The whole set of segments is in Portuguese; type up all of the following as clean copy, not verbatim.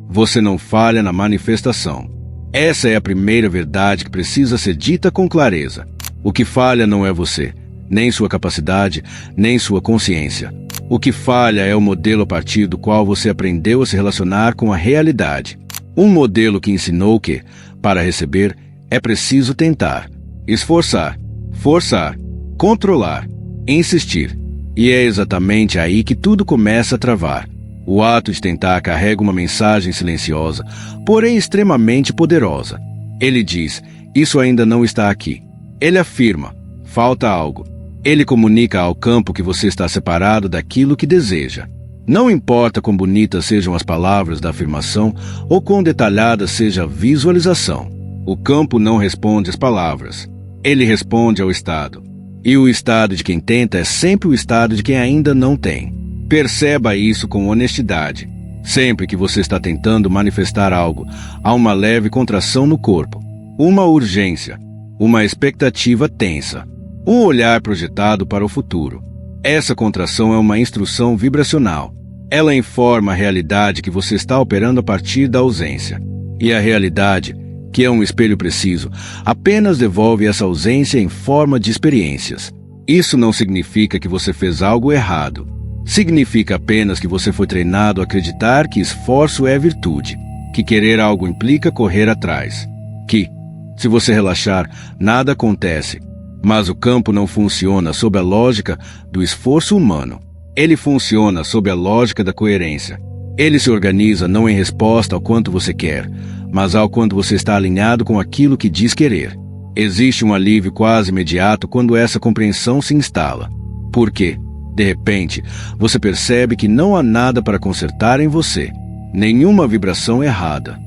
Você não falha na manifestação. Essa é a primeira verdade que precisa ser dita com clareza. O que falha não é você, nem sua capacidade, nem sua consciência. O que falha é o modelo a partir do qual você aprendeu a se relacionar com a realidade. Um modelo que ensinou que, para receber, é preciso tentar, esforçar, forçar, controlar, insistir. E é exatamente aí que tudo começa a travar. O ato de tentar carrega uma mensagem silenciosa, porém extremamente poderosa. Ele diz, isso ainda não está aqui. Ele afirma, falta algo. Ele comunica ao campo que você está separado daquilo que deseja. Não importa quão bonitas sejam as palavras da afirmação ou quão detalhada seja a visualização. O campo não responde às palavras. Ele responde ao estado. E o estado de quem tenta é sempre o estado de quem ainda não tem. Perceba isso com honestidade. Sempre que você está tentando manifestar algo, há uma leve contração no corpo, uma urgência, uma expectativa tensa, um olhar projetado para o futuro. Essa contração é uma instrução vibracional. Ela informa a realidade que você está operando a partir da ausência. E a realidade, que é um espelho preciso, apenas devolve essa ausência em forma de experiências. Isso não significa que você fez algo errado. Significa apenas que você foi treinado a acreditar que esforço é virtude, que querer algo implica correr atrás, que, se você relaxar, nada acontece. Mas o campo não funciona sob a lógica do esforço humano. Ele funciona sob a lógica da coerência. Ele se organiza não em resposta ao quanto você quer, mas ao quanto você está alinhado com aquilo que diz querer. Existe um alívio quase imediato quando essa compreensão se instala. Por quê? De repente, você percebe que não há nada para consertar em você. Nenhuma vibração errada.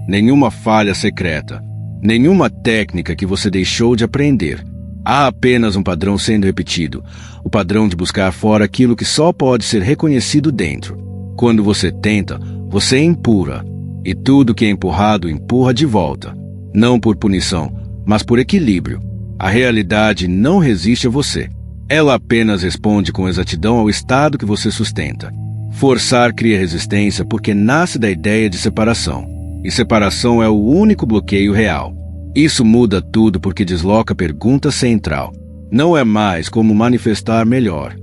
Nenhuma falha secreta. Nenhuma técnica que você deixou de aprender. Há apenas um padrão sendo repetido. O padrão de buscar fora aquilo que só pode ser reconhecido dentro. Quando você tenta, você empurra. E tudo que é empurrado, empurra de volta. Não por punição, mas por equilíbrio. A realidade não resiste a você. Ela apenas responde com exatidão ao estado que você sustenta. Forçar cria resistência porque nasce da ideia de separação. E separação é o único bloqueio real. Isso muda tudo porque desloca a pergunta central. Não é mais como manifestar melhor.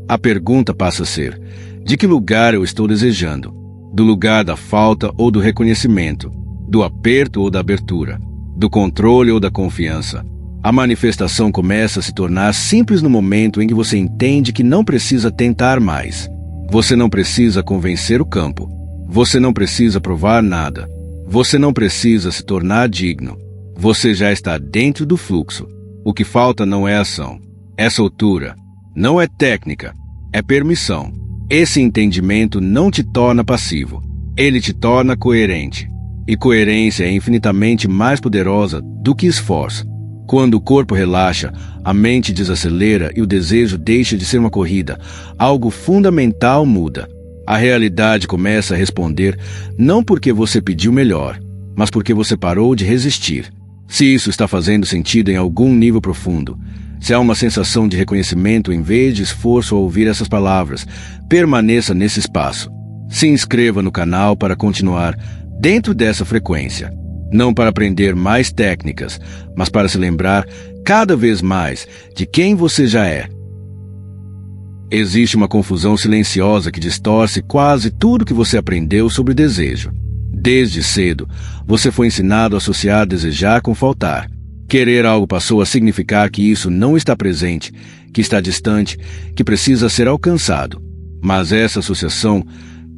A pergunta passa a ser, de que lugar eu estou desejando? Do lugar da falta ou do reconhecimento? Do aperto ou da abertura? Do controle ou da confiança? A manifestação começa a se tornar simples no momento em que você entende que não precisa tentar mais. Você não precisa convencer o campo. Você não precisa provar nada. Você não precisa se tornar digno. Você já está dentro do fluxo. O que falta não é ação, é soltura. Não é técnica, é permissão. Esse entendimento não te torna passivo. Ele te torna coerente. E coerência é infinitamente mais poderosa do que esforço. Quando o corpo relaxa, a mente desacelera e o desejo deixa de ser uma corrida, algo fundamental muda. A realidade começa a responder não porque você pediu melhor, mas porque você parou de resistir. Se isso está fazendo sentido em algum nível profundo, se há uma sensação de reconhecimento em vez de esforço ao ouvir essas palavras, permaneça nesse espaço. Se inscreva no canal para continuar dentro dessa frequência. Não para aprender mais técnicas, mas para se lembrar cada vez mais de quem você já é. Existe uma confusão silenciosa que distorce quase tudo que você aprendeu sobre desejo. Desde cedo, você foi ensinado a associar desejar com faltar. Querer algo passou a significar que isso não está presente, que está distante, que precisa ser alcançado. Mas essa associação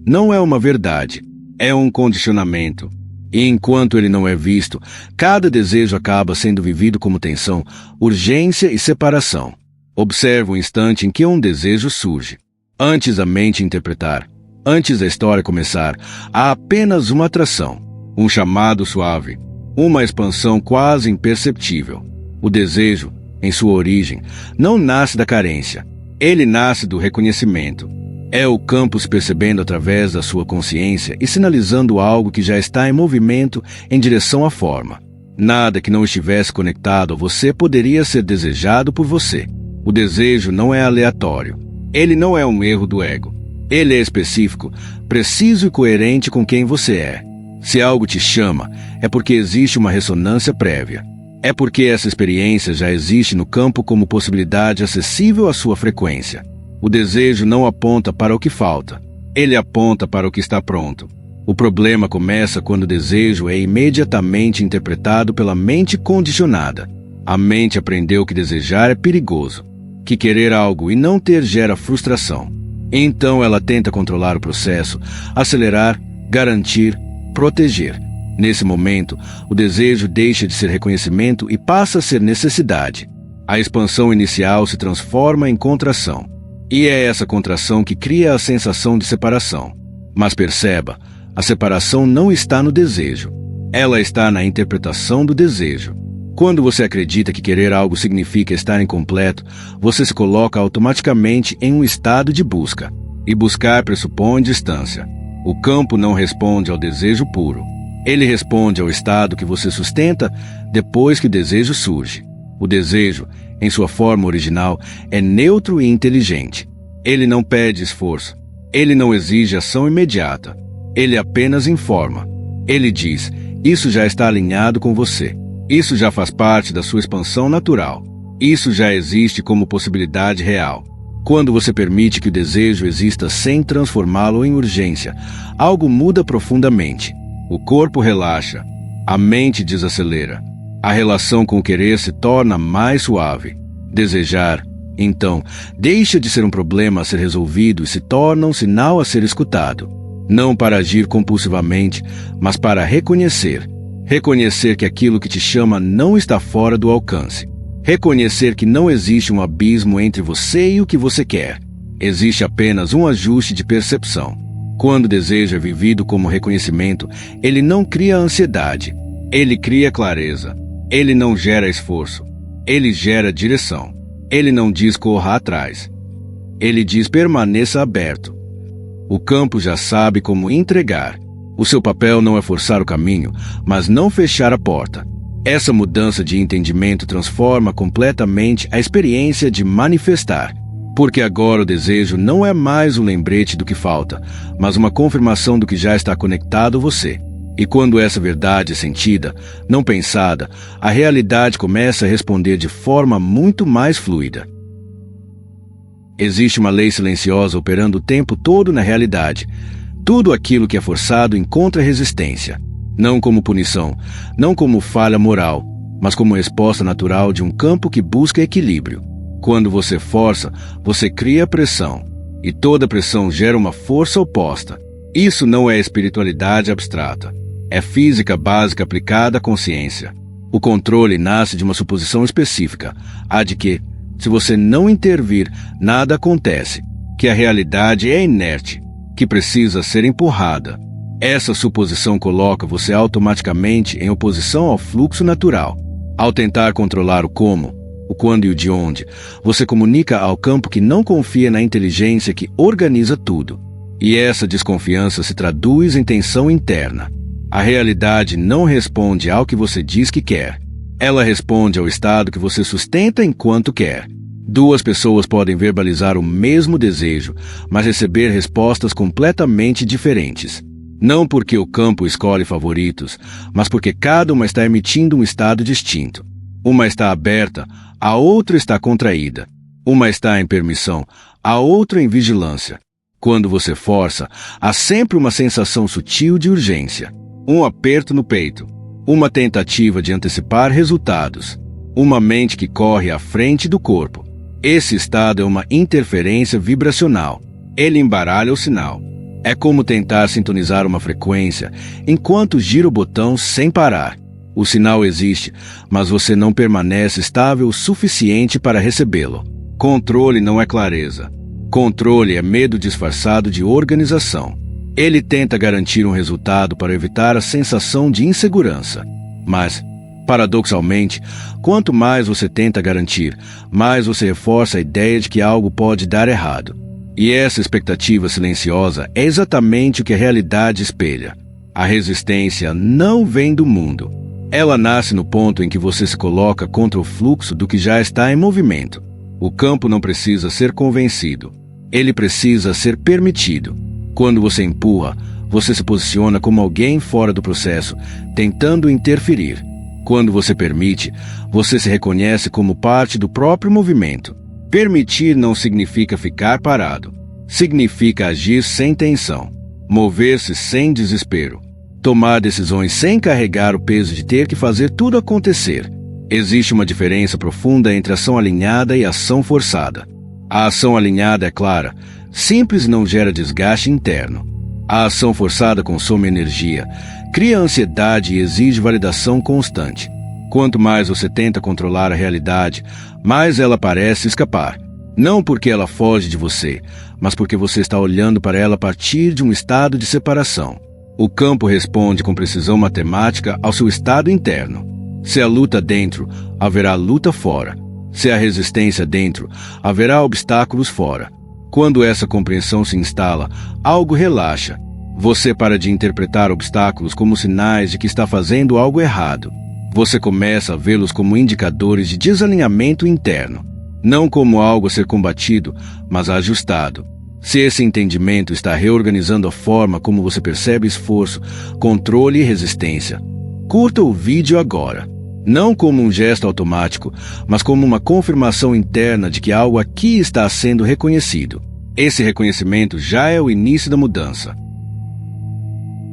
não é uma verdade, é um condicionamento. E enquanto ele não é visto, cada desejo acaba sendo vivido como tensão, urgência e separação. Observe o instante em que um desejo surge. Antes da mente interpretar, antes da história começar, há apenas uma atração, um chamado suave, uma expansão quase imperceptível. O desejo, em sua origem, não nasce da carência. Ele nasce do reconhecimento. É o campo se percebendo através da sua consciência e sinalizando algo que já está em movimento em direção à forma. Nada que não estivesse conectado a você poderia ser desejado por você. O desejo não é aleatório. Ele não é um erro do ego. Ele é específico, preciso e coerente com quem você é. Se algo te chama, é porque existe uma ressonância prévia. É porque essa experiência já existe no campo como possibilidade acessível à sua frequência. O desejo não aponta para o que falta. Ele aponta para o que está pronto. O problema começa quando o desejo é imediatamente interpretado pela mente condicionada. A mente aprendeu que desejar é perigoso, que querer algo e não ter gera frustração. Então ela tenta controlar o processo, acelerar, garantir, proteger. Nesse momento, o desejo deixa de ser reconhecimento e passa a ser necessidade. A expansão inicial se transforma em contração. E é essa contração que cria a sensação de separação. Mas perceba, a separação não está no desejo. Ela está na interpretação do desejo. Quando você acredita que querer algo significa estar incompleto, você se coloca automaticamente em um estado de busca. E buscar pressupõe distância. O campo não responde ao desejo puro. Ele responde ao estado que você sustenta depois que o desejo surge. O desejo, em sua forma original, é neutro e inteligente. Ele não pede esforço. Ele não exige ação imediata. Ele apenas informa. Ele diz, isso já está alinhado com você. Isso já faz parte da sua expansão natural. Isso já existe como possibilidade real. Quando você permite que o desejo exista sem transformá-lo em urgência, algo muda profundamente. O corpo relaxa. A mente desacelera. A relação com o querer se torna mais suave. Desejar, então, deixa de ser um problema a ser resolvido e se torna um sinal a ser escutado. Não para agir compulsivamente, mas para reconhecer. Reconhecer que aquilo que te chama não está fora do alcance. Reconhecer que não existe um abismo entre você e o que você quer. Existe apenas um ajuste de percepção. Quando o desejo é vivido como reconhecimento, ele não cria ansiedade. Ele cria clareza. Ele não gera esforço. Ele gera direção. Ele não diz corra atrás. Ele diz permaneça aberto. O campo já sabe como entregar. O seu papel não é forçar o caminho, mas não fechar a porta. Essa mudança de entendimento transforma completamente a experiência de manifestar. Porque agora o desejo não é mais um lembrete do que falta, mas uma confirmação do que já está conectado a você. E quando essa verdade é sentida, não pensada, a realidade começa a responder de forma muito mais fluida. Existe uma lei silenciosa operando o tempo todo na realidade. Tudo aquilo que é forçado encontra resistência. Não como punição, não como falha moral, mas como resposta natural de um campo que busca equilíbrio. Quando você força, você cria pressão. E toda pressão gera uma força oposta. Isso não é espiritualidade abstrata. É física básica aplicada à consciência. O controle nasce de uma suposição específica, a de que, se você não intervir, nada acontece, que a realidade é inerte, que precisa ser empurrada. Essa suposição coloca você automaticamente em oposição ao fluxo natural. Ao tentar controlar o como, o quando e o de onde, você comunica ao campo que não confia na inteligência que organiza tudo. E essa desconfiança se traduz em tensão interna. A realidade não responde ao que você diz que quer. Ela responde ao estado que você sustenta enquanto quer. Duas pessoas podem verbalizar o mesmo desejo, mas receber respostas completamente diferentes. Não porque o campo escolhe favoritos, mas porque cada uma está emitindo um estado distinto. Uma está aberta, a outra está contraída. Uma está em permissão, a outra em vigilância. Quando você força, há sempre uma sensação sutil de urgência. Um aperto no peito. Uma tentativa de antecipar resultados. Uma mente que corre à frente do corpo. Esse estado é uma interferência vibracional. Ele embaralha o sinal. É como tentar sintonizar uma frequência enquanto gira o botão sem parar. O sinal existe, mas você não permanece estável o suficiente para recebê-lo. Controle não é clareza. Controle é medo disfarçado de organização. Ele tenta garantir um resultado para evitar a sensação de insegurança. Mas, paradoxalmente, quanto mais você tenta garantir, mais você reforça a ideia de que algo pode dar errado. E essa expectativa silenciosa é exatamente o que a realidade espelha. A resistência não vem do mundo. Ela nasce no ponto em que você se coloca contra o fluxo do que já está em movimento. O campo não precisa ser convencido. Ele precisa ser permitido. Quando você empurra, você se posiciona como alguém fora do processo, tentando interferir. Quando você permite, você se reconhece como parte do próprio movimento. Permitir não significa ficar parado. Significa agir sem tensão, mover-se sem desespero, tomar decisões sem carregar o peso de ter que fazer tudo acontecer. Existe uma diferença profunda entre ação alinhada e ação forçada. A ação alinhada é clara, simples e não gera desgaste interno. A ação forçada consome energia, cria ansiedade e exige validação constante. Quanto mais você tenta controlar a realidade, mais ela parece escapar. Não porque ela foge de você, mas porque você está olhando para ela a partir de um estado de separação. O campo responde com precisão matemática ao seu estado interno. Se há luta dentro, haverá luta fora. Se há resistência dentro, haverá obstáculos fora. Quando essa compreensão se instala, algo relaxa. Você para de interpretar obstáculos como sinais de que está fazendo algo errado. Você começa a vê-los como indicadores de desalinhamento interno. Não como algo a ser combatido, mas ajustado. Se esse entendimento está reorganizando a forma como você percebe esforço, controle e resistência, curta o vídeo agora. Não como um gesto automático, mas como uma confirmação interna de que algo aqui está sendo reconhecido. Esse reconhecimento já é o início da mudança.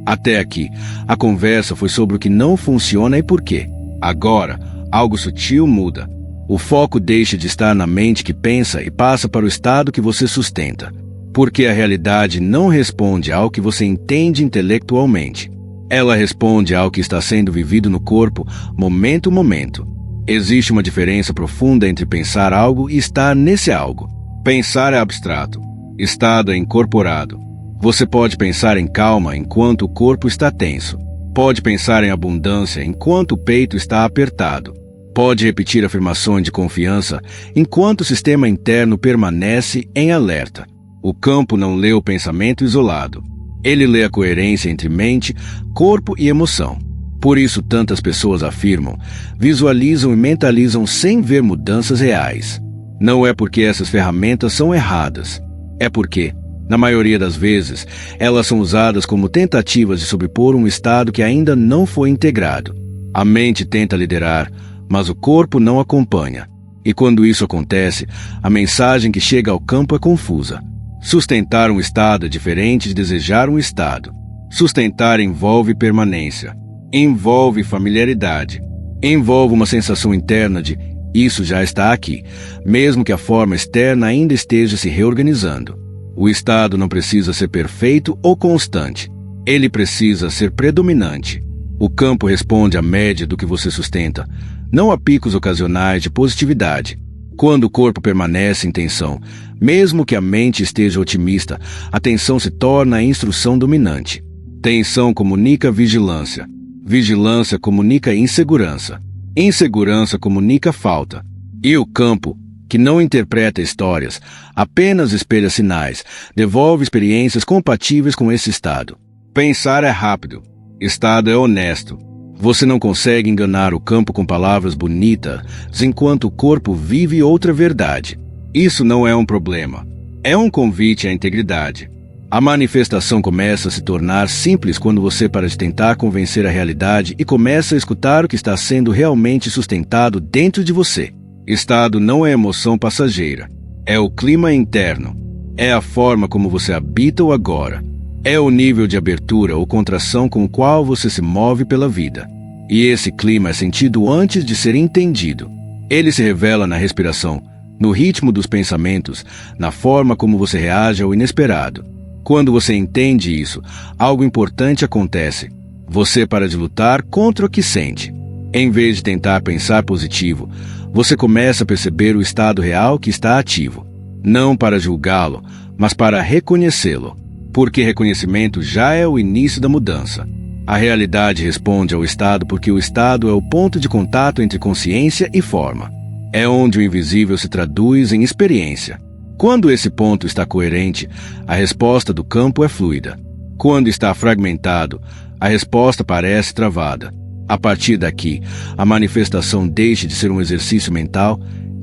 Até aqui, a conversa foi sobre o que não funciona e por quê. Agora, algo sutil muda. O foco deixa de estar na mente que pensa e passa para o estado que você sustenta. Porque a realidade não responde ao que você entende intelectualmente. Ela responde ao que está sendo vivido no corpo, momento a momento. Existe uma diferença profunda entre pensar algo e estar nesse algo. Pensar é abstrato. Estado é incorporado. Você pode pensar em calma enquanto o corpo está tenso. Pode pensar em abundância enquanto o peito está apertado. Pode repetir afirmações de confiança enquanto o sistema interno permanece em alerta. O campo não lê o pensamento isolado. Ele lê a coerência entre mente, corpo e emoção. Por isso tantas pessoas afirmam, visualizam e mentalizam sem ver mudanças reais. Não é porque essas ferramentas são erradas. É porque, na maioria das vezes, elas são usadas como tentativas de sobrepor um estado que ainda não foi integrado. A mente tenta liderar, mas o corpo não acompanha. E quando isso acontece, a mensagem que chega ao campo é confusa. Sustentar um estado é diferente de desejar um estado. Sustentar envolve permanência, envolve familiaridade, envolve uma sensação interna de isso já está aqui, mesmo que a forma externa ainda esteja se reorganizando. O estado não precisa ser perfeito ou constante. Ele precisa ser predominante. O campo responde à média do que você sustenta, não a picos ocasionais de positividade. Quando o corpo permanece em tensão, mesmo que a mente esteja otimista, a tensão se torna a instrução dominante. Tensão comunica vigilância. Vigilância comunica insegurança. Insegurança comunica falta. E o campo, que não interpreta histórias, apenas espelha sinais, devolve experiências compatíveis com esse estado. Pensar é rápido. Estado é honesto. Você não consegue enganar o campo com palavras bonitas, enquanto o corpo vive outra verdade. Isso não é um problema. É um convite à integridade. A manifestação começa a se tornar simples quando você para de tentar convencer a realidade e começa a escutar o que está sendo realmente sustentado dentro de você. Estado não é emoção passageira. É o clima interno. É a forma como você habita o agora. É o nível de abertura ou contração com o qual você se move pela vida. E esse clima é sentido antes de ser entendido. Ele se revela na respiração, no ritmo dos pensamentos, na forma como você reage ao inesperado. Quando você entende isso, algo importante acontece. Você para de lutar contra o que sente. Em vez de tentar pensar positivo, você começa a perceber o estado real que está ativo. Não para julgá-lo, mas para reconhecê-lo. Porque reconhecimento já é o início da mudança. A realidade responde ao estado porque o estado é o ponto de contato entre consciência e forma. É onde o invisível se traduz em experiência. Quando esse ponto está coerente, a resposta do campo é fluida. Quando está fragmentado, a resposta parece travada. A partir daqui, a manifestação deixa de ser um exercício mental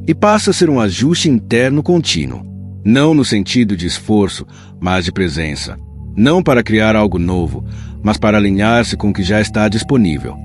e passa a ser um ajuste interno contínuo. Não no sentido de esforço, mas de presença. Não para criar algo novo, mas para alinhar-se com o que já está disponível.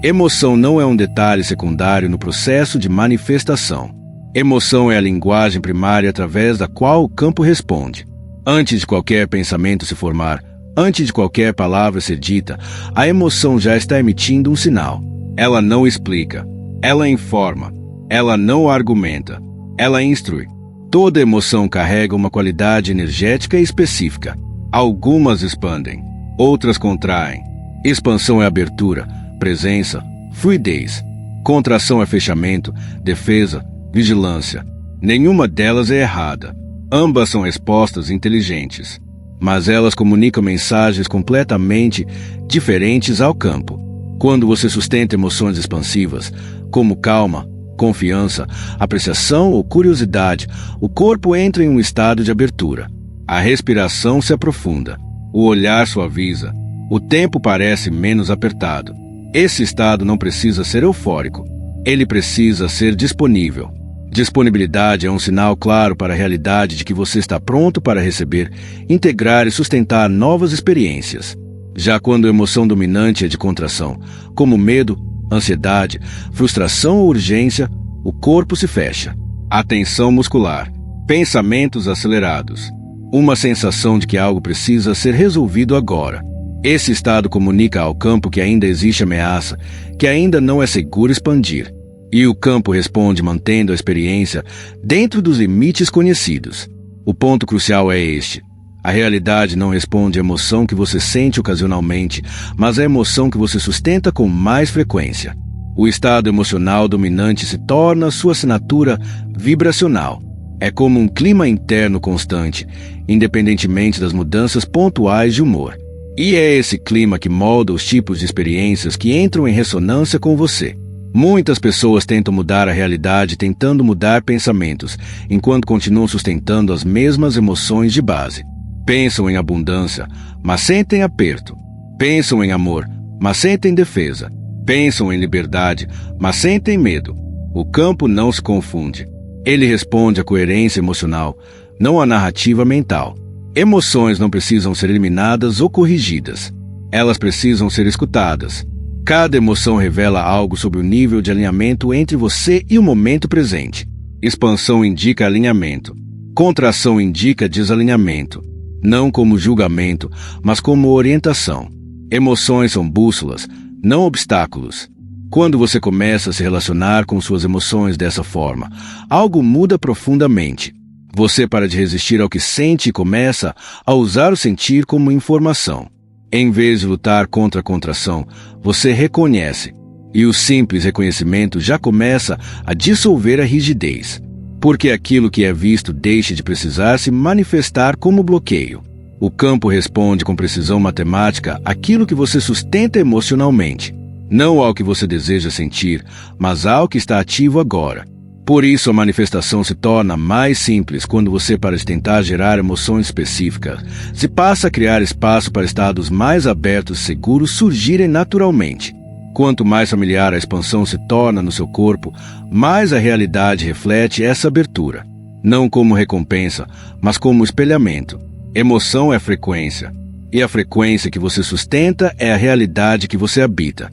Emoção não é um detalhe secundário no processo de manifestação. Emoção é a linguagem primária através da qual o campo responde. Antes de qualquer pensamento se formar, antes de qualquer palavra ser dita, a emoção já está emitindo um sinal. Ela não explica, ela informa, ela não argumenta, ela instrui. Toda emoção carrega uma qualidade energética específica. Algumas expandem, outras contraem. Expansão é abertura, presença, fluidez. Contração é fechamento, defesa, vigilância. Nenhuma delas é errada. Ambas são respostas inteligentes, mas elas comunicam mensagens completamente diferentes ao campo. Quando você sustenta emoções expansivas, como calma, confiança, apreciação ou curiosidade, o corpo entra em um estado de abertura. A respiração se aprofunda, o olhar suaviza, o tempo parece menos apertado. Esse estado não precisa ser eufórico, ele precisa ser disponível. Disponibilidade é um sinal claro para a realidade de que você está pronto para receber, integrar e sustentar novas experiências. Já quando a emoção dominante é de contração, como medo, ansiedade, frustração ou urgência, o corpo se fecha. A tensão muscular, pensamentos acelerados, uma sensação de que algo precisa ser resolvido agora. Esse estado comunica ao campo que ainda existe ameaça, que ainda não é seguro expandir. E o campo responde mantendo a experiência dentro dos limites conhecidos. O ponto crucial é este. A realidade não responde à emoção que você sente ocasionalmente, mas à emoção que você sustenta com mais frequência. O estado emocional dominante se torna sua assinatura vibracional. É como um clima interno constante, independentemente das mudanças pontuais de humor. E é esse clima que molda os tipos de experiências que entram em ressonância com você. Muitas pessoas tentam mudar a realidade tentando mudar pensamentos, enquanto continuam sustentando as mesmas emoções de base. Pensam em abundância, mas sentem aperto. Pensam em amor, mas sentem defesa. Pensam em liberdade, mas sentem medo. O campo não se confunde. Ele responde à coerência emocional, não à narrativa mental. Emoções não precisam ser eliminadas ou corrigidas. Elas precisam ser escutadas. Cada emoção revela algo sobre o nível de alinhamento entre você e o momento presente. Expansão indica alinhamento. Contração indica desalinhamento. Não como julgamento, mas como orientação. Emoções são bússolas, não obstáculos. Quando você começa a se relacionar com suas emoções dessa forma, algo muda profundamente. Você para de resistir ao que sente e começa a usar o sentir como informação. Em vez de lutar contra a contração, você reconhece. E o simples reconhecimento já começa a dissolver a rigidez. Porque aquilo que é visto deixa de precisar se manifestar como bloqueio. O campo responde com precisão matemática àquilo que você sustenta emocionalmente. Não ao que você deseja sentir, mas ao que está ativo agora. Por isso a manifestação se torna mais simples quando você, para tentar gerar emoções específicas, se passa a criar espaço para estados mais abertos e seguros surgirem naturalmente. Quanto mais familiar a expansão se torna no seu corpo, mais a realidade reflete essa abertura. Não como recompensa, mas como espelhamento. Emoção é frequência, e a frequência que você sustenta é a realidade que você habita.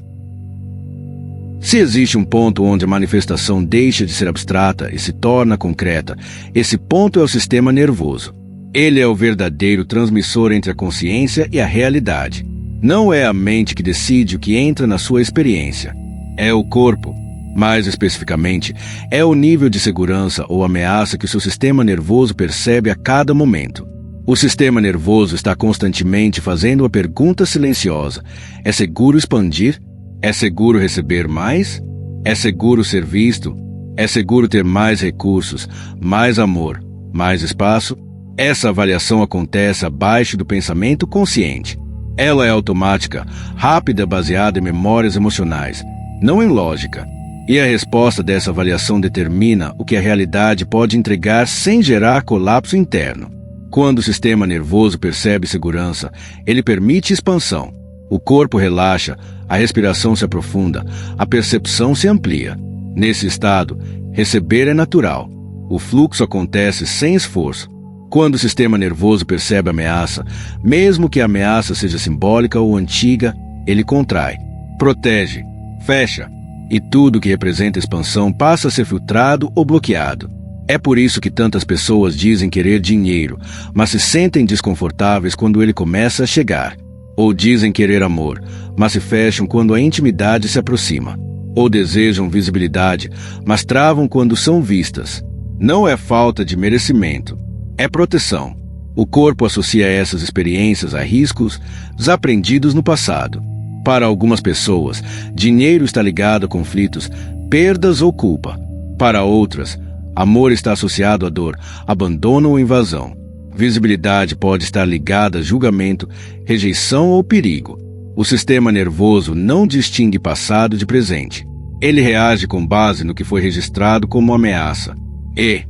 Se existe um ponto onde a manifestação deixa de ser abstrata e se torna concreta, esse ponto é o sistema nervoso. Ele é o verdadeiro transmissor entre a consciência e a realidade. Não é a mente que decide o que entra na sua experiência. É o corpo. Mais especificamente, é o nível de segurança ou ameaça que o seu sistema nervoso percebe a cada momento. O sistema nervoso está constantemente fazendo a pergunta silenciosa: é seguro expandir? É seguro receber mais? É seguro ser visto? É seguro ter mais recursos, mais amor, mais espaço? Essa avaliação acontece abaixo do pensamento consciente. Ela é automática, rápida, baseada em memórias emocionais, não em lógica. E a resposta dessa avaliação determina o que a realidade pode entregar sem gerar colapso interno. Quando o sistema nervoso percebe segurança, ele permite expansão. O corpo relaxa, a respiração se aprofunda, a percepção se amplia. Nesse estado, receber é natural. O fluxo acontece sem esforço. Quando o sistema nervoso percebe a ameaça, mesmo que a ameaça seja simbólica ou antiga, ele contrai, protege, fecha, e tudo que representa expansão passa a ser filtrado ou bloqueado. É por isso que tantas pessoas dizem querer dinheiro, mas se sentem desconfortáveis quando ele começa a chegar. Ou dizem querer amor, mas se fecham quando a intimidade se aproxima. Ou desejam visibilidade, mas travam quando são vistas. Não é falta de merecimento, é proteção. O corpo associa essas experiências a riscos desaprendidos no passado. Para algumas pessoas, dinheiro está ligado a conflitos, perdas ou culpa. Para outras, amor está associado à dor, abandono ou invasão. Visibilidade pode estar ligada a julgamento, rejeição ou perigo. O sistema nervoso não distingue passado de presente. Ele reage com base no que foi registrado como ameaça. E,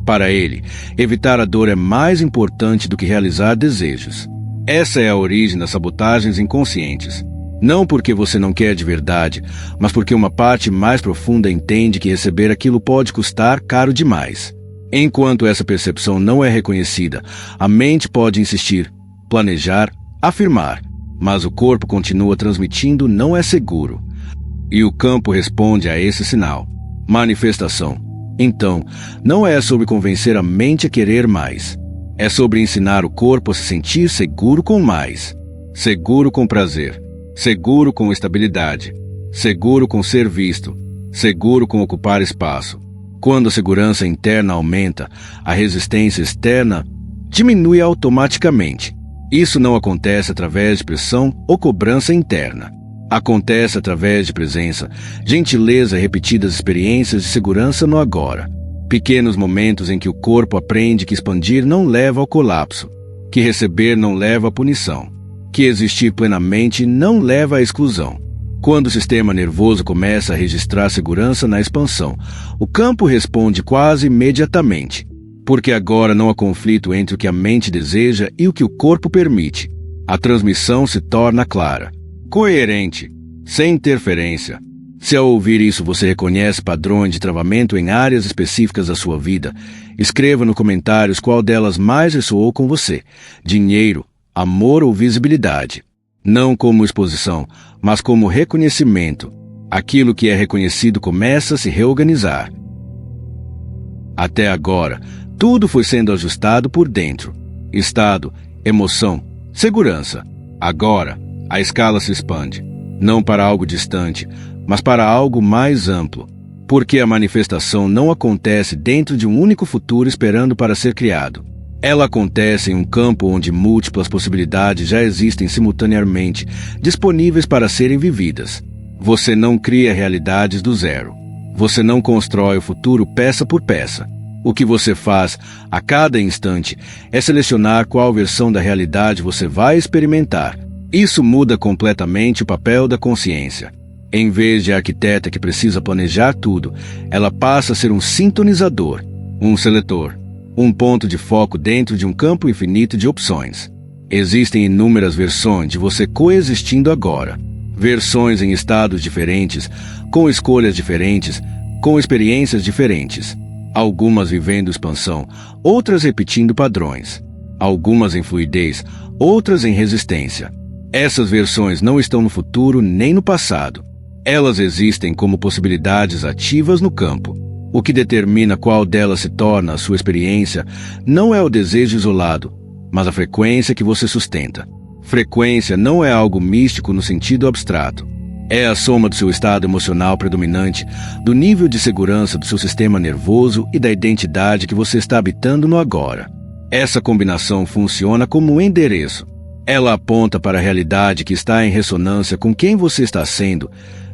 para ele, evitar a dor é mais importante do que realizar desejos. Essa é a origem das sabotagens inconscientes. Não porque você não quer de verdade, mas porque uma parte mais profunda entende que receber aquilo pode custar caro demais. Enquanto essa percepção não é reconhecida, a mente pode insistir, planejar, afirmar, mas o corpo continua transmitindo não é seguro. E o campo responde a esse sinal. Manifestação. Então, não é sobre convencer a mente a querer mais. É sobre ensinar o corpo a se sentir seguro com mais. Seguro com prazer. Seguro com estabilidade. Seguro com ser visto. Seguro com ocupar espaço. Quando a segurança interna aumenta, a resistência externa diminui automaticamente. Isso não acontece através de pressão ou cobrança interna. Acontece através de presença, gentileza e repetidas experiências de segurança no agora. Pequenos momentos em que o corpo aprende que expandir não leva ao colapso, que receber não leva à punição, que existir plenamente não leva à exclusão. Quando o sistema nervoso começa a registrar segurança na expansão, o campo responde quase imediatamente, porque agora não há conflito entre o que a mente deseja e o que o corpo permite. A transmissão se torna clara, coerente, sem interferência. Se ao ouvir isso você reconhece padrões de travamento em áreas específicas da sua vida, escreva nos comentários qual delas mais ressoou com você: dinheiro, amor ou visibilidade. Não como exposição, mas como reconhecimento. Aquilo que é reconhecido começa a se reorganizar. Até agora, tudo foi sendo ajustado por dentro. Estado, emoção, segurança. Agora, a escala se expande, não para algo distante, mas para algo mais amplo, porque a manifestação não acontece dentro de um único futuro esperando para ser criado. Ela acontece em um campo onde múltiplas possibilidades já existem simultaneamente, disponíveis para serem vividas. Você não cria realidades do zero. Você não constrói o futuro peça por peça. O que você faz a cada instante é selecionar qual versão da realidade você vai experimentar. Isso muda completamente o papel da consciência. Em vez de arquiteta que precisa planejar tudo, ela passa a ser um sintonizador, um seletor, um ponto de foco dentro de um campo infinito de opções. Existem inúmeras versões de você coexistindo agora. Versões em estados diferentes, com escolhas diferentes, com experiências diferentes. Algumas vivendo expansão, outras repetindo padrões. Algumas em fluidez, outras em resistência. Essas versões não estão no futuro nem no passado. Elas existem como possibilidades ativas no campo. O que determina qual delas se torna a sua experiência não é o desejo isolado, mas a frequência que você sustenta. Frequência não é algo místico no sentido abstrato. É a soma do seu estado emocional predominante, do nível de segurança do seu sistema nervoso e da identidade que você está habitando no agora. Essa combinação funciona como um endereço. Ela aponta para a realidade que está em ressonância com quem você está sendo,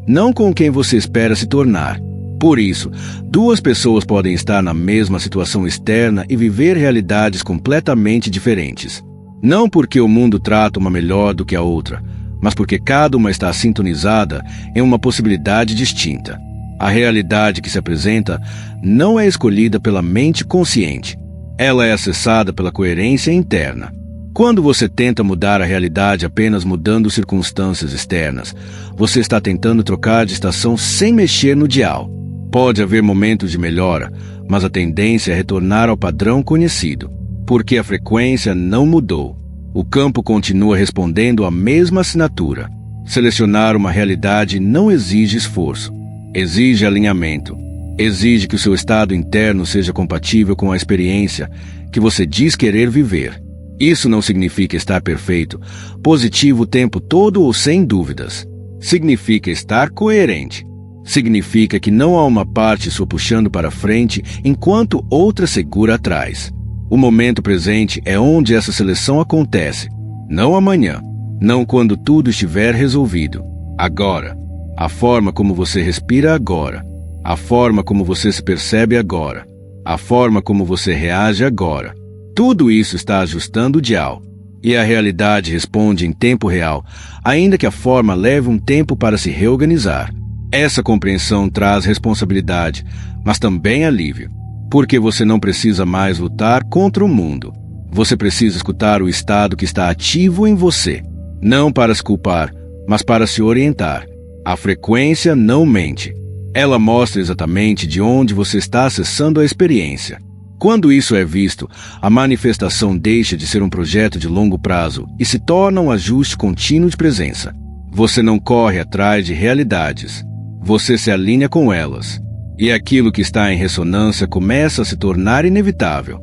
não com quem você espera se tornar. Por isso, duas pessoas podem estar na mesma situação externa e viver realidades completamente diferentes. Não porque o mundo trata uma melhor do que a outra, mas porque cada uma está sintonizada em uma possibilidade distinta. A realidade que se apresenta não é escolhida pela mente consciente. Ela é acessada pela coerência interna. Quando você tenta mudar a realidade apenas mudando circunstâncias externas, você está tentando trocar de estação sem mexer no dial. Pode haver momentos de melhora, mas a tendência é retornar ao padrão conhecido, porque a frequência não mudou. O campo continua respondendo à mesma assinatura. Selecionar uma realidade não exige esforço, exige alinhamento. Exige que o seu estado interno seja compatível com a experiência que você diz querer viver. Isso não significa estar perfeito, positivo o tempo todo ou sem dúvidas. Significa estar coerente. Significa que não há uma parte sua puxando para frente enquanto outra segura atrás. O momento presente é onde essa seleção acontece, não amanhã, não quando tudo estiver resolvido. Agora. A forma como você respira agora. A forma como você se percebe agora. A forma como você reage agora. Tudo isso está ajustando o dial. E a realidade responde em tempo real, ainda que a forma leve um tempo para se reorganizar. Essa compreensão traz responsabilidade, mas também alívio. Porque você não precisa mais lutar contra o mundo. Você precisa escutar o estado que está ativo em você. Não para se culpar, mas para se orientar. A frequência não mente. Ela mostra exatamente de onde você está acessando a experiência. Quando isso é visto, a manifestação deixa de ser um projeto de longo prazo e se torna um ajuste contínuo de presença. Você não corre atrás de realidades. Você se alinha com elas. E aquilo que está em ressonância começa a se tornar inevitável.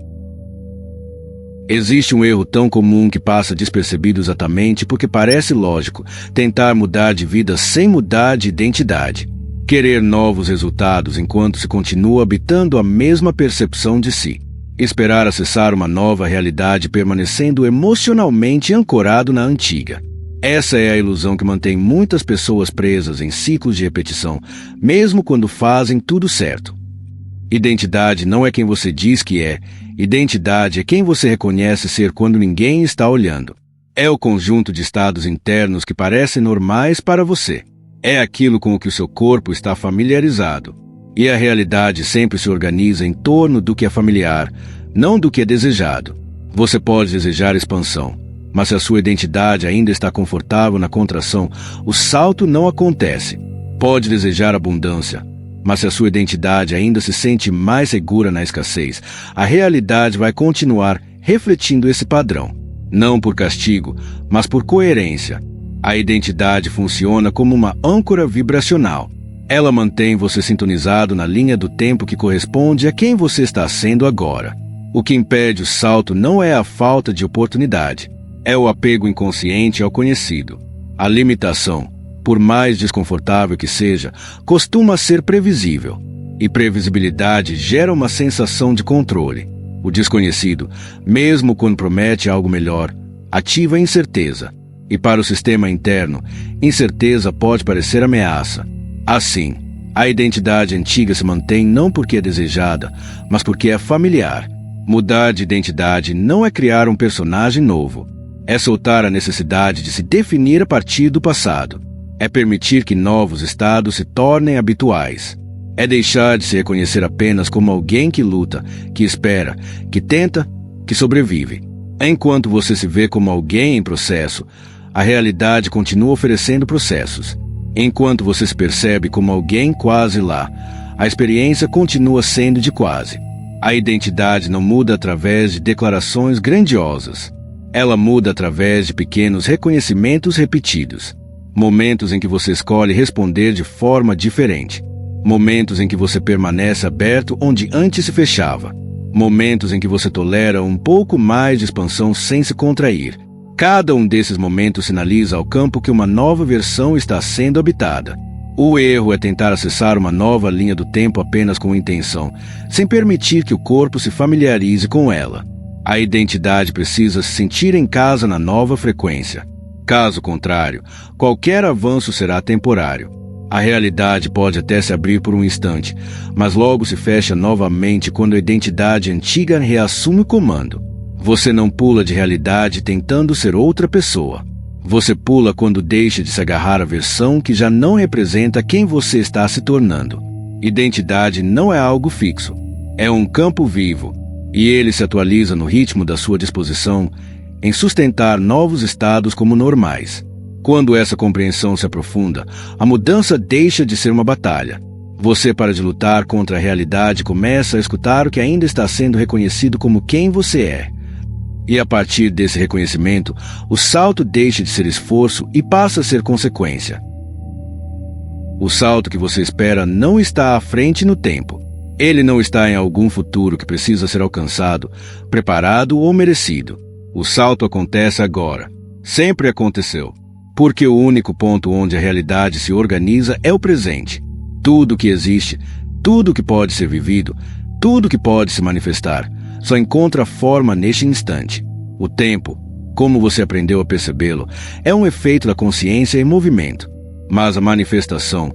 Existe um erro tão comum que passa despercebido exatamente porque parece lógico tentar mudar de vida sem mudar de identidade. Querer novos resultados enquanto se continua habitando a mesma percepção de si. Esperar acessar uma nova realidade permanecendo emocionalmente ancorado na antiga. Essa é a ilusão que mantém muitas pessoas presas em ciclos de repetição, mesmo quando fazem tudo certo. Identidade não é quem você diz que é. Identidade é quem você reconhece ser quando ninguém está olhando. É o conjunto de estados internos que parecem normais para você. É aquilo com o que o seu corpo está familiarizado. E a realidade sempre se organiza em torno do que é familiar, não do que é desejado. Você pode desejar expansão, mas se a sua identidade ainda está confortável na contração, o salto não acontece. Pode desejar abundância, mas se a sua identidade ainda se sente mais segura na escassez, a realidade vai continuar refletindo esse padrão. Não por castigo, mas por coerência. A identidade funciona como uma âncora vibracional. Ela mantém você sintonizado na linha do tempo que corresponde a quem você está sendo agora. O que impede o salto não é a falta de oportunidade, é o apego inconsciente ao conhecido. A limitação, por mais desconfortável que seja, costuma ser previsível. E previsibilidade gera uma sensação de controle. O desconhecido, mesmo quando promete algo melhor, ativa a incerteza. E para o sistema interno, incerteza pode parecer ameaça. Assim, a identidade antiga se mantém não porque é desejada, mas porque é familiar. Mudar de identidade não é criar um personagem novo. É soltar a necessidade de se definir a partir do passado. É permitir que novos estados se tornem habituais. É deixar de se reconhecer apenas como alguém que luta, que espera, que tenta, que sobrevive. Enquanto você se vê como alguém em processo, a realidade continua oferecendo processos. Enquanto você se percebe como alguém quase lá, a experiência continua sendo de quase. A identidade não muda através de declarações grandiosas. Ela muda através de pequenos reconhecimentos repetidos. Momentos em que você escolhe responder de forma diferente. Momentos em que você permanece aberto onde antes se fechava. Momentos em que você tolera um pouco mais de expansão sem se contrair. Cada um desses momentos sinaliza ao campo que uma nova versão está sendo habitada. O erro é tentar acessar uma nova linha do tempo apenas com intenção, sem permitir que o corpo se familiarize com ela. A identidade precisa se sentir em casa na nova frequência. Caso contrário, qualquer avanço será temporário. A realidade pode até se abrir por um instante, mas logo se fecha novamente quando a identidade antiga reassume o comando. Você não pula de realidade tentando ser outra pessoa. Você pula quando deixa de se agarrar à versão que já não representa quem você está se tornando. Identidade não é algo fixo. É um campo vivo, e ele se atualiza no ritmo da sua disposição em sustentar novos estados como normais. Quando essa compreensão se aprofunda, a mudança deixa de ser uma batalha. Você para de lutar contra a realidade e começa a escutar o que ainda está sendo reconhecido como quem você é. E a partir desse reconhecimento, o salto deixa de ser esforço e passa a ser consequência. O salto que você espera não está à frente no tempo. Ele não está em algum futuro que precisa ser alcançado, preparado ou merecido. O salto acontece agora. Sempre aconteceu. Porque o único ponto onde a realidade se organiza é o presente. Tudo que existe, tudo que pode ser vivido, tudo que pode se manifestar, só encontra forma neste instante. O tempo, como você aprendeu a percebê-lo, é um efeito da consciência em movimento. Mas a manifestação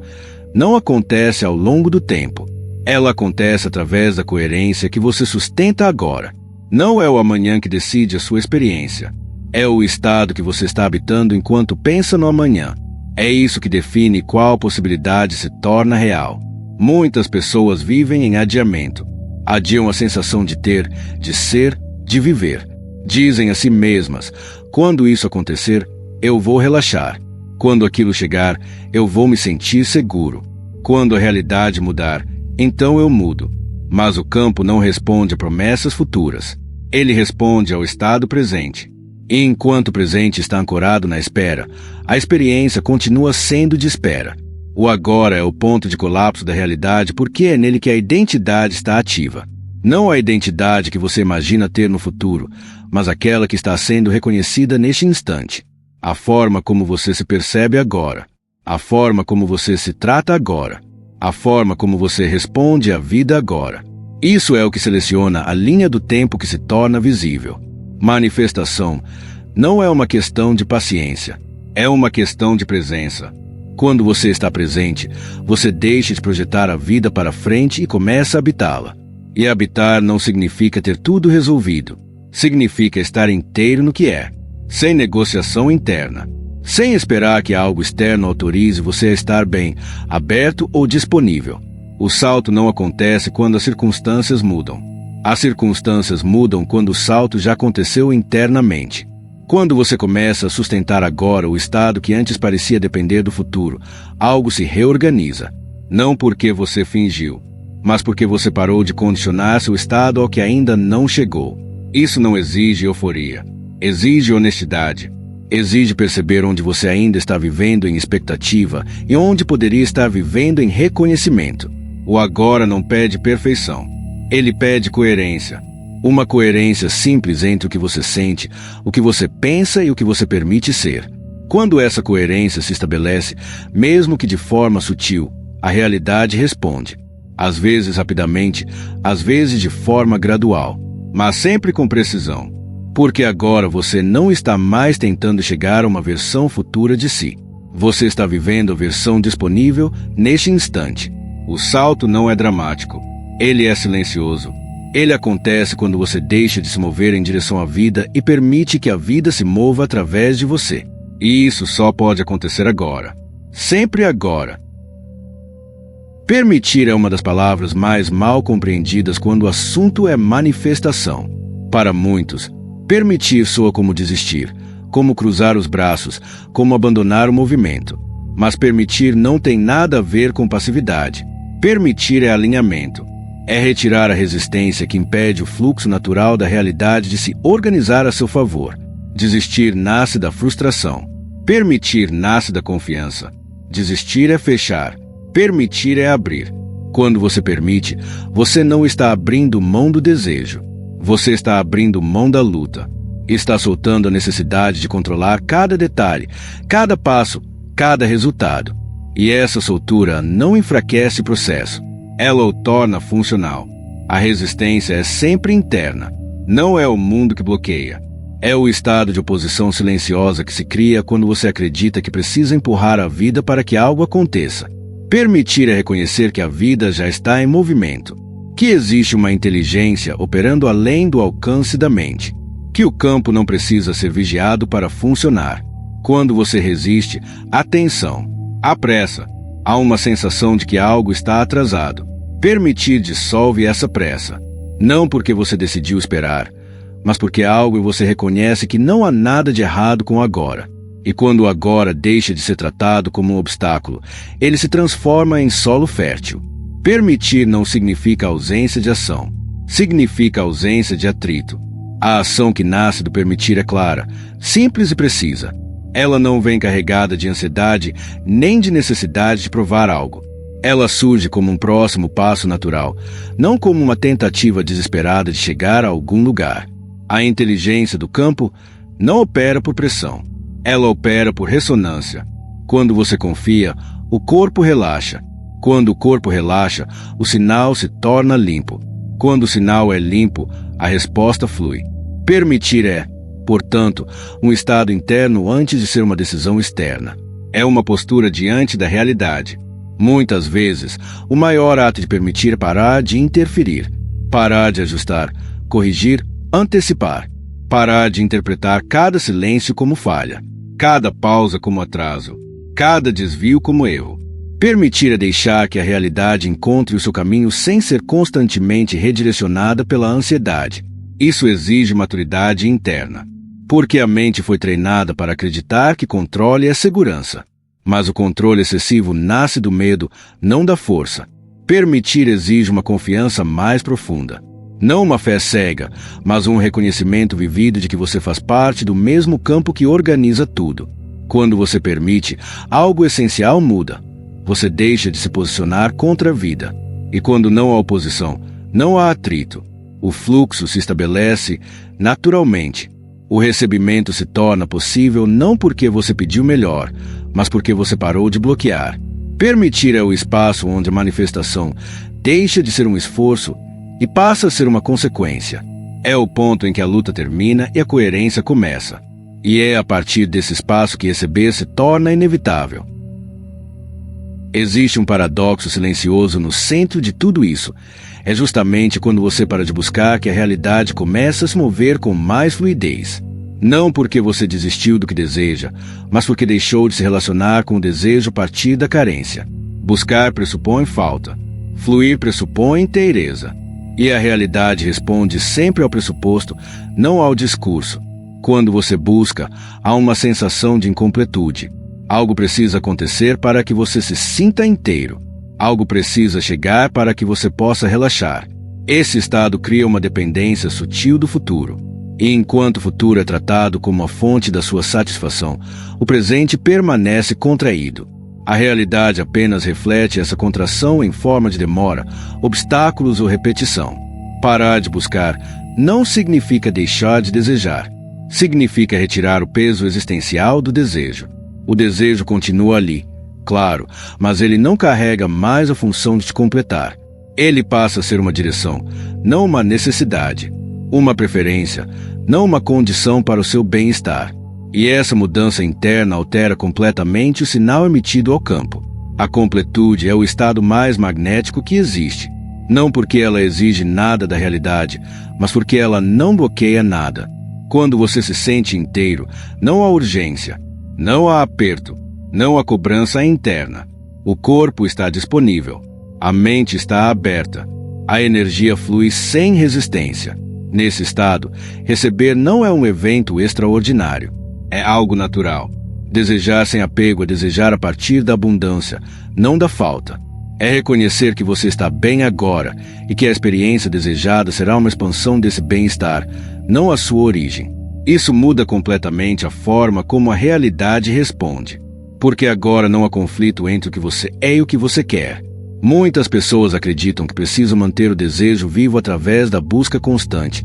não acontece ao longo do tempo. Ela acontece através da coerência que você sustenta agora. Não é o amanhã que decide a sua experiência. É o estado que você está habitando enquanto pensa no amanhã. É isso que define qual possibilidade se torna real. Muitas pessoas vivem em adiamento. Adiam a sensação de ter, de ser, de viver. Dizem a si mesmas, quando isso acontecer, eu vou relaxar. Quando aquilo chegar, eu vou me sentir seguro. Quando a realidade mudar, então eu mudo. Mas o campo não responde a promessas futuras. Ele responde ao estado presente. E enquanto o presente está ancorado na espera, a experiência continua sendo de espera. O agora é o ponto de colapso da realidade porque é nele que a identidade está ativa. Não a identidade que você imagina ter no futuro, mas aquela que está sendo reconhecida neste instante. A forma como você se percebe agora. A forma como você se trata agora. A forma como você responde à vida agora. Isso é o que seleciona a linha do tempo que se torna visível. Manifestação não é uma questão de paciência, é uma questão de presença. Quando você está presente, você deixa de projetar a vida para frente e começa a habitá-la. E habitar não significa ter tudo resolvido. Significa estar inteiro no que é, sem negociação interna, sem esperar que algo externo autorize você a estar bem, aberto ou disponível. O salto não acontece quando as circunstâncias mudam. As circunstâncias mudam quando o salto já aconteceu internamente. Quando você começa a sustentar agora o estado que antes parecia depender do futuro, algo se reorganiza. Não porque você fingiu, mas porque você parou de condicionar seu estado ao que ainda não chegou. Isso não exige euforia. Exige honestidade. Exige perceber onde você ainda está vivendo em expectativa e onde poderia estar vivendo em reconhecimento. O agora não pede perfeição. Ele pede coerência. Uma coerência simples entre o que você sente, o que você pensa e o que você permite ser. Quando essa coerência se estabelece, mesmo que de forma sutil, a realidade responde. Às vezes rapidamente, às vezes de forma gradual, mas sempre com precisão. Porque agora você não está mais tentando chegar a uma versão futura de si. Você está vivendo a versão disponível neste instante. O salto não é dramático. Ele é silencioso. Ele acontece quando você deixa de se mover em direção à vida e permite que a vida se mova através de você. E isso só pode acontecer agora. Sempre agora. Permitir é uma das palavras mais mal compreendidas quando o assunto é manifestação. Para muitos, permitir soa como desistir, como cruzar os braços, como abandonar o movimento. Mas permitir não tem nada a ver com passividade. Permitir é alinhamento. É retirar a resistência que impede o fluxo natural da realidade de se organizar a seu favor. Desistir nasce da frustração. Permitir nasce da confiança. Desistir é fechar. Permitir é abrir. Quando você permite, você não está abrindo mão do desejo. Você está abrindo mão da luta. Está soltando a necessidade de controlar cada detalhe, cada passo, cada resultado. E essa soltura não enfraquece o processo. Ela o torna funcional. A resistência é sempre interna. Não é o mundo que bloqueia. É o estado de oposição silenciosa que se cria quando você acredita que precisa empurrar a vida para que algo aconteça. Permitir é reconhecer que a vida já está em movimento. Que existe uma inteligência operando além do alcance da mente. Que o campo não precisa ser vigiado para funcionar. Quando você resiste, há tensão, há pressa. Há uma sensação de que algo está atrasado. Permitir dissolve essa pressa. Não porque você decidiu esperar, mas porque há algo e você reconhece que não há nada de errado com o agora. E quando o agora deixa de ser tratado como um obstáculo, ele se transforma em solo fértil. Permitir não significa ausência de ação. Significa ausência de atrito. A ação que nasce do permitir é clara, simples e precisa. Ela não vem carregada de ansiedade nem de necessidade de provar algo. Ela surge como um próximo passo natural, não como uma tentativa desesperada de chegar a algum lugar. A inteligência do campo não opera por pressão. Ela opera por ressonância. Quando você confia, o corpo relaxa. Quando o corpo relaxa, o sinal se torna limpo. Quando o sinal é limpo, a resposta flui. Permitir é, portanto, um estado interno antes de ser uma decisão externa. É uma postura diante da realidade. Muitas vezes, o maior ato de permitir é parar de interferir, parar de ajustar, corrigir, antecipar, parar de interpretar cada silêncio como falha, cada pausa como atraso, cada desvio como erro. Permitir é deixar que a realidade encontre o seu caminho sem ser constantemente redirecionada pela ansiedade. Isso exige maturidade interna, porque a mente foi treinada para acreditar que controle é segurança. Mas o controle excessivo nasce do medo, não da força. Permitir exige uma confiança mais profunda. Não uma fé cega, mas um reconhecimento vivido de que você faz parte do mesmo campo que organiza tudo. Quando você permite, algo essencial muda. Você deixa de se posicionar contra a vida. E quando não há oposição, não há atrito. O fluxo se estabelece naturalmente. O recebimento se torna possível não porque você pediu melhor, mas porque você parou de bloquear. Permitir é o espaço onde a manifestação deixa de ser um esforço e passa a ser uma consequência. É o ponto em que a luta termina e a coerência começa. E é a partir desse espaço que receber se torna inevitável. Existe um paradoxo silencioso no centro de tudo isso. É justamente quando você para de buscar que a realidade começa a se mover com mais fluidez. Não porque você desistiu do que deseja, mas porque deixou de se relacionar com o desejo a partir da carência. Buscar pressupõe falta. Fluir pressupõe inteireza. E a realidade responde sempre ao pressuposto, não ao discurso. Quando você busca, há uma sensação de incompletude. Algo precisa acontecer para que você se sinta inteiro. Algo precisa chegar para que você possa relaxar. Esse estado cria uma dependência sutil do futuro. E enquanto o futuro é tratado como a fonte da sua satisfação, o presente permanece contraído. A realidade apenas reflete essa contração em forma de demora, obstáculos ou repetição. Parar de buscar não significa deixar de desejar. Significa retirar o peso existencial do desejo. O desejo continua ali, claro, mas ele não carrega mais a função de te completar. Ele passa a ser uma direção, não uma necessidade. Uma preferência, não uma condição para o seu bem-estar. E essa mudança interna altera completamente o sinal emitido ao campo. A completude é o estado mais magnético que existe. Não porque ela exige nada da realidade, mas porque ela não bloqueia nada. Quando você se sente inteiro, não há urgência. Não há aperto, não há cobrança interna. O corpo está disponível, a mente está aberta, a energia flui sem resistência. Nesse estado, receber não é um evento extraordinário, é algo natural. Desejar sem apego é desejar a partir da abundância, não da falta. É reconhecer que você está bem agora e que a experiência desejada será uma expansão desse bem-estar, não a sua origem. Isso muda completamente a forma como a realidade responde. Porque agora não há conflito entre o que você é e o que você quer. Muitas pessoas acreditam que precisam manter o desejo vivo através da busca constante,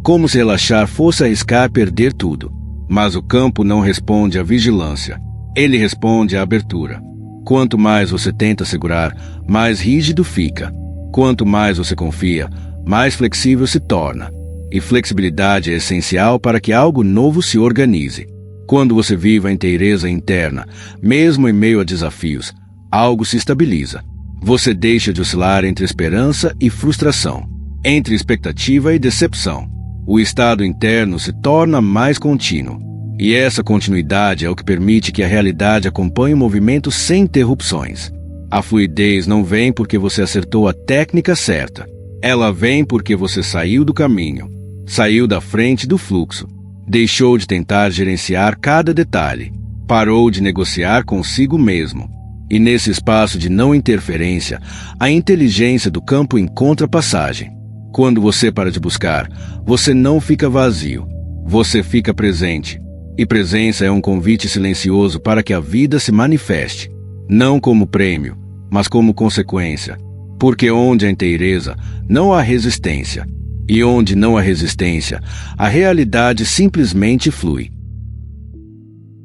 como se relaxar fosse arriscar perder tudo. Mas o campo não responde à vigilância. Ele responde à abertura. Quanto mais você tenta segurar, mais rígido fica. Quanto mais você confia, mais flexível se torna. E flexibilidade é essencial para que algo novo se organize. Quando você vive a inteireza interna, mesmo em meio a desafios, algo se estabiliza. Você deixa de oscilar entre esperança e frustração, entre expectativa e decepção. O estado interno se torna mais contínuo. E essa continuidade é o que permite que a realidade acompanhe o movimento sem interrupções. A fluidez não vem porque você acertou a técnica certa. Ela vem porque você saiu do caminho. Saiu da frente do fluxo. Deixou de tentar gerenciar cada detalhe. Parou de negociar consigo mesmo. E nesse espaço de não interferência, a inteligência do campo encontra passagem. Quando você para de buscar, você não fica vazio. Você fica presente. E presença é um convite silencioso para que a vida se manifeste. Não como prêmio, mas como consequência. Porque onde há inteireza, não há resistência. E onde não há resistência, a realidade simplesmente flui.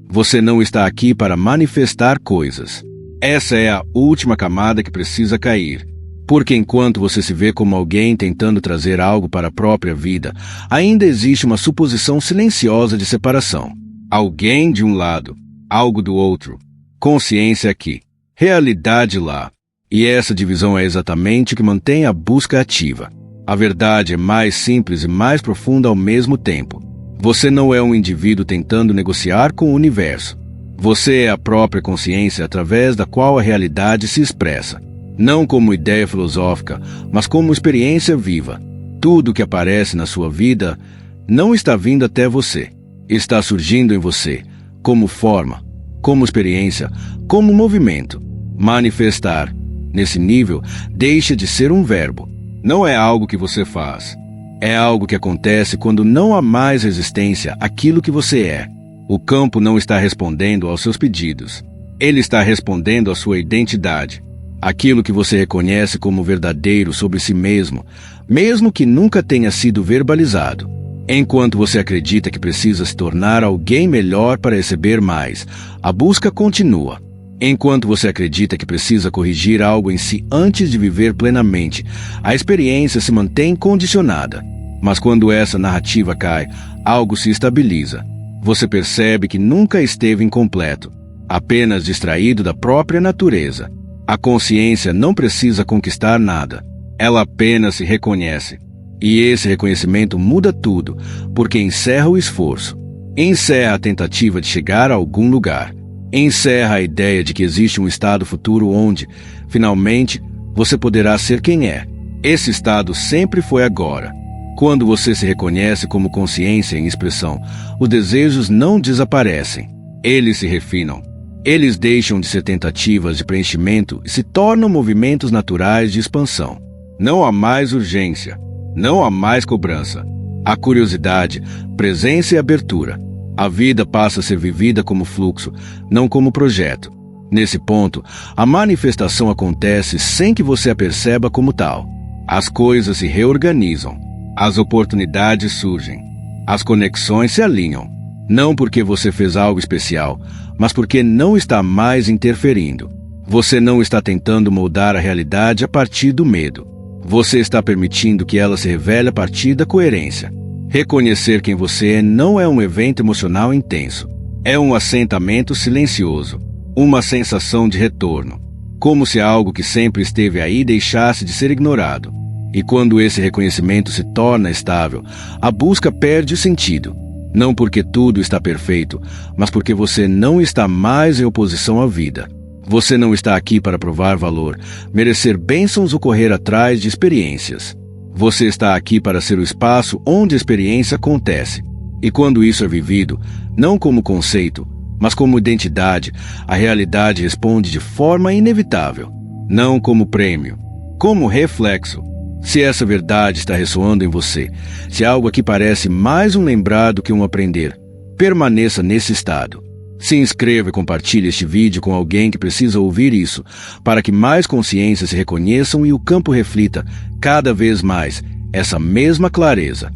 Você não está aqui para manifestar coisas. Essa é a última camada que precisa cair. Porque enquanto você se vê como alguém tentando trazer algo para a própria vida, ainda existe uma suposição silenciosa de separação. Alguém de um lado, algo do outro. Consciência aqui, realidade lá. E essa divisão é exatamente o que mantém a busca ativa. A verdade é mais simples e mais profunda ao mesmo tempo. Você não é um indivíduo tentando negociar com o universo. Você é a própria consciência através da qual a realidade se expressa. Não como ideia filosófica, mas como experiência viva. Tudo que aparece na sua vida não está vindo até você. Está surgindo em você, como forma, como experiência, como movimento. Manifestar, nesse nível, deixa de ser um verbo. Não é algo que você faz. É algo que acontece quando não há mais resistência àquilo que você é. O campo não está respondendo aos seus pedidos. Ele está respondendo à sua identidade. Aquilo que você reconhece como verdadeiro sobre si mesmo, mesmo que nunca tenha sido verbalizado. Enquanto você acredita que precisa se tornar alguém melhor para receber mais, a busca continua. Enquanto você acredita que precisa corrigir algo em si antes de viver plenamente, a experiência se mantém condicionada. Mas quando essa narrativa cai, algo se estabiliza. Você percebe que nunca esteve incompleto, apenas distraído da própria natureza. A consciência não precisa conquistar nada. Ela apenas se reconhece. E esse reconhecimento muda tudo, porque encerra o esforço. Encerra a tentativa de chegar a algum lugar. Encerra a ideia de que existe um estado futuro onde, finalmente, você poderá ser quem é. Esse estado sempre foi agora. Quando você se reconhece como consciência em expressão, os desejos não desaparecem. Eles se refinam. Eles deixam de ser tentativas de preenchimento e se tornam movimentos naturais de expansão. Não há mais urgência. Não há mais cobrança. Há curiosidade, presença e abertura. A vida passa a ser vivida como fluxo, não como projeto. Nesse ponto, a manifestação acontece sem que você a perceba como tal. As coisas se reorganizam. As oportunidades surgem. As conexões se alinham. Não porque você fez algo especial, mas porque não está mais interferindo. Você não está tentando moldar a realidade a partir do medo. Você está permitindo que ela se revele a partir da coerência. Reconhecer quem você é não é um evento emocional intenso. É um assentamento silencioso. Uma sensação de retorno. Como se algo que sempre esteve aí deixasse de ser ignorado. E quando esse reconhecimento se torna estável, a busca perde sentido. Não porque tudo está perfeito, mas porque você não está mais em oposição à vida. Você não está aqui para provar valor, merecer bênçãos ou correr atrás de experiências. Você está aqui para ser o espaço onde a experiência acontece. E quando isso é vivido, não como conceito, mas como identidade, a realidade responde de forma inevitável. Não como prêmio, como reflexo. Se essa verdade está ressoando em você, se algo aqui parece mais um lembrar do que um aprender, permaneça nesse estado. Se inscreva e compartilhe este vídeo com alguém que precisa ouvir isso, para que mais consciências se reconheçam e o campo reflita, cada vez mais, essa mesma clareza.